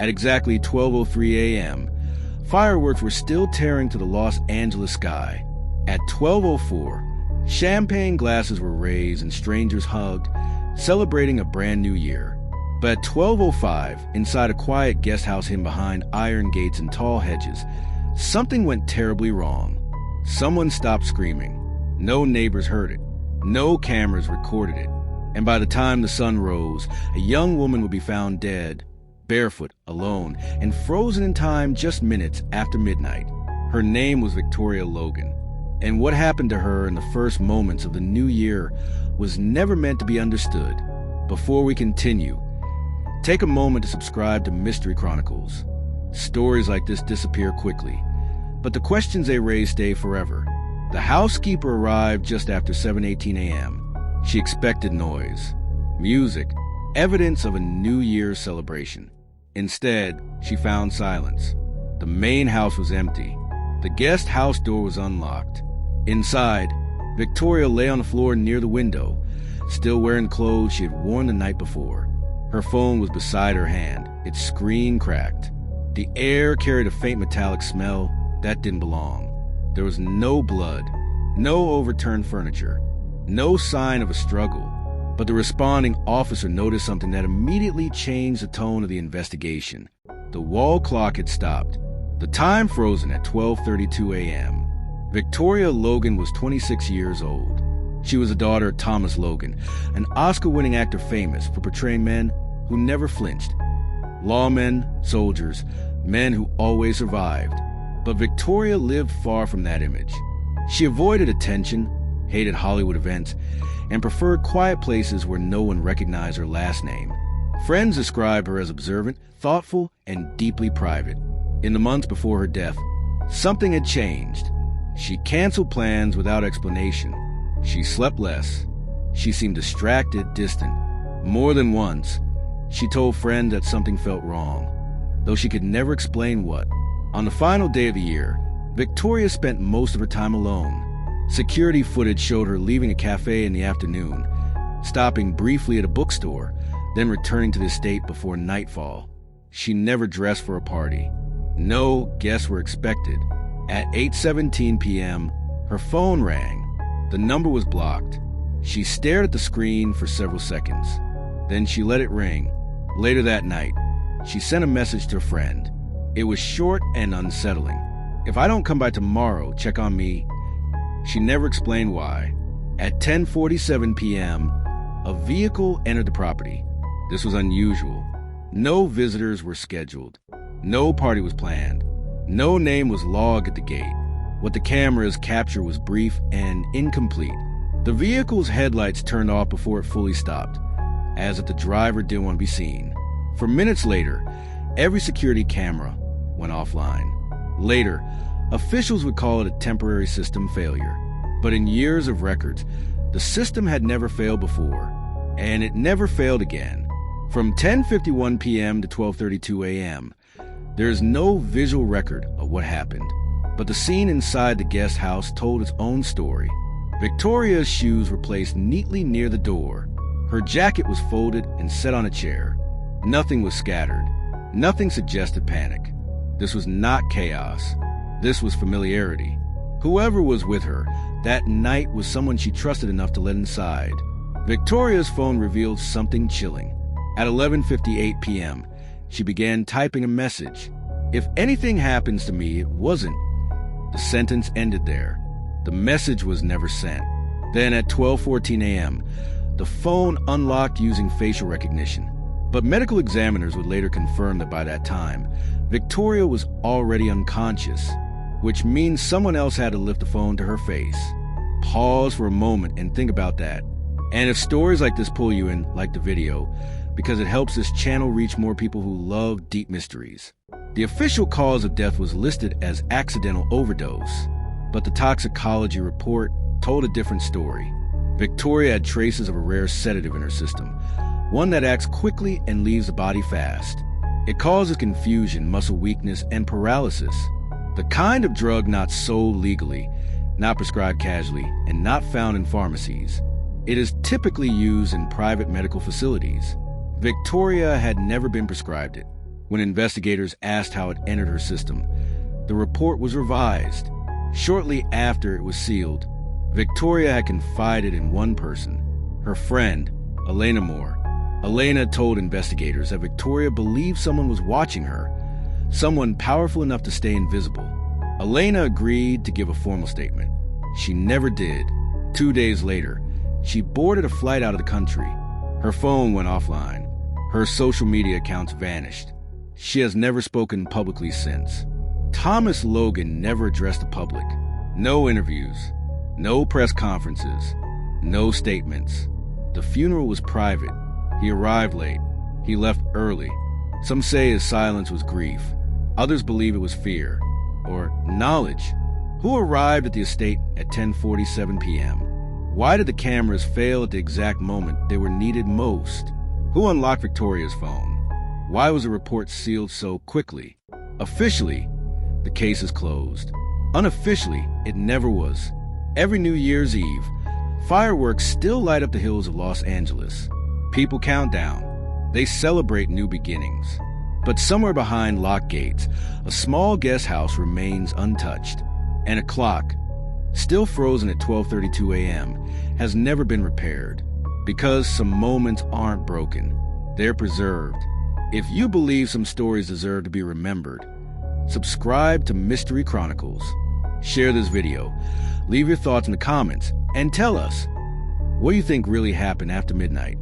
At exactly 12:03 a.m., fireworks were still tearing to the Los Angeles sky. At 12:04, champagne glasses were raised and strangers hugged, celebrating a brand new year. But at 12:05, inside a quiet guest house hidden behind iron gates and tall hedges, something went terribly wrong. Someone stopped screaming. No neighbors heard it. No cameras recorded it. And by the time the sun rose, a young woman would be found dead, barefoot, alone, and frozen in time just minutes after midnight. Her name was Victoria Logan. And what happened to her in the first moments of the new year was never meant to be understood. Before we continue, take a moment to subscribe to Mystery Chronicles. Stories like this disappear quickly, but the questions they raise stay forever. The housekeeper arrived just after 7:18 a.m. She expected noise, music, evidence of a New Year's celebration. Instead, she found silence. The main house was empty. The guest house door was unlocked. Inside, Victoria lay on the floor near the window, still wearing clothes she had worn the night before. Her phone was beside her hand, its screen cracked. The air carried a faint metallic smell that didn't belong. There was no blood, no overturned furniture, no sign of a struggle. But the responding officer noticed something that immediately changed the tone of the investigation. The wall clock had stopped, the time frozen at 12:32 a.m. Victoria Logan was 26 years old. She was the daughter of Thomas Logan, an Oscar-winning actor famous for portraying men who never flinched. Lawmen, soldiers, men who always survived. But Victoria lived far from that image. She avoided attention, hated Hollywood events, and preferred quiet places where no one recognized her last name. Friends described her as observant, thoughtful, and deeply private. In the months before her death, something had changed. She canceled plans without explanation. She slept less. She seemed distracted, distant. More than once, she told friends that something felt wrong, though she could never explain what. On the final day of the year, Victoria spent most of her time alone. Security footage showed her leaving a cafe in the afternoon, stopping briefly at a bookstore, then returning to the estate before nightfall. She never dressed for a party. No guests were expected. At 8:17 p.m., her phone rang. The number was blocked. She stared at the screen for several seconds. Then she let it ring. Later that night, she sent a message to a friend. It was short and unsettling. "If I don't come by tomorrow, check on me." She never explained why. At 10:47 p.m., a vehicle entered the property. This was unusual. No visitors were scheduled. No party was planned. No name was logged at the gate. What the cameras captured was brief and incomplete. The vehicle's headlights turned off before it fully stopped, as if the driver didn't want to be seen. For minutes later, every security camera went offline. Later, officials would call it a temporary system failure. But in years of records, the system had never failed before, and it never failed again. From 10:51 p.m. to 12:32 a.m., there is no visual record of what happened. But the scene inside the guest house told its own story. Victoria's shoes were placed neatly near the door. Her jacket was folded and set on a chair. Nothing was scattered. Nothing suggested panic. This was not chaos. This was familiarity. Whoever was with her that night was someone she trusted enough to let inside. Victoria's phone revealed something chilling. At 11:58 p.m., she began typing a message. "If anything happens to me, it wasn't." The sentence ended there. The message was never sent. Then at 12:14 a.m., the phone unlocked using facial recognition. But medical examiners would later confirm that by that time, Victoria was already unconscious, which means someone else had to lift the phone to her face. Pause for a moment and think about that. And if stories like this pull you in, like the video, because it helps this channel reach more people who love deep mysteries. The official cause of death was listed as accidental overdose, but the toxicology report told a different story. Victoria had traces of a rare sedative in her system, one that acts quickly and leaves the body fast. It causes confusion, muscle weakness, and paralysis. The kind of drug not sold legally, not prescribed casually, and not found in pharmacies. It is typically used in private medical facilities. Victoria had never been prescribed it. When investigators asked how it entered her system, the report was revised. Shortly after it was sealed, Victoria had confided in one person, her friend, Elena Moore. Elena told investigators that Victoria believed someone was watching her, someone powerful enough to stay invisible. Elena agreed to give a formal statement. She never did. 2 days later, she boarded a flight out of the country. Her phone went offline. Her social media accounts vanished. She has never spoken publicly since. Thomas Logan never addressed the public. No interviews, no press conferences, no statements. The funeral was private. He arrived late. He left early. Some say his silence was grief. Others believe it was fear or knowledge. Who arrived at the estate at 10:47 p.m.? Why did the cameras fail at the exact moment they were needed most? Who unlocked Victoria's phone? Why was the report sealed so quickly? Officially, the case is closed. Unofficially, it never was. Every New Year's Eve, fireworks still light up the hills of Los Angeles. People count down. They celebrate new beginnings. But somewhere behind locked gates, a small guest house remains untouched. And a clock, still frozen at 12:32 a.m., has never been repaired. Because some moments aren't broken, they're preserved. If you believe some stories deserve to be remembered, subscribe to Mystery Chronicles. Share this video, leave your thoughts in the comments, and tell us what you think really happened after midnight.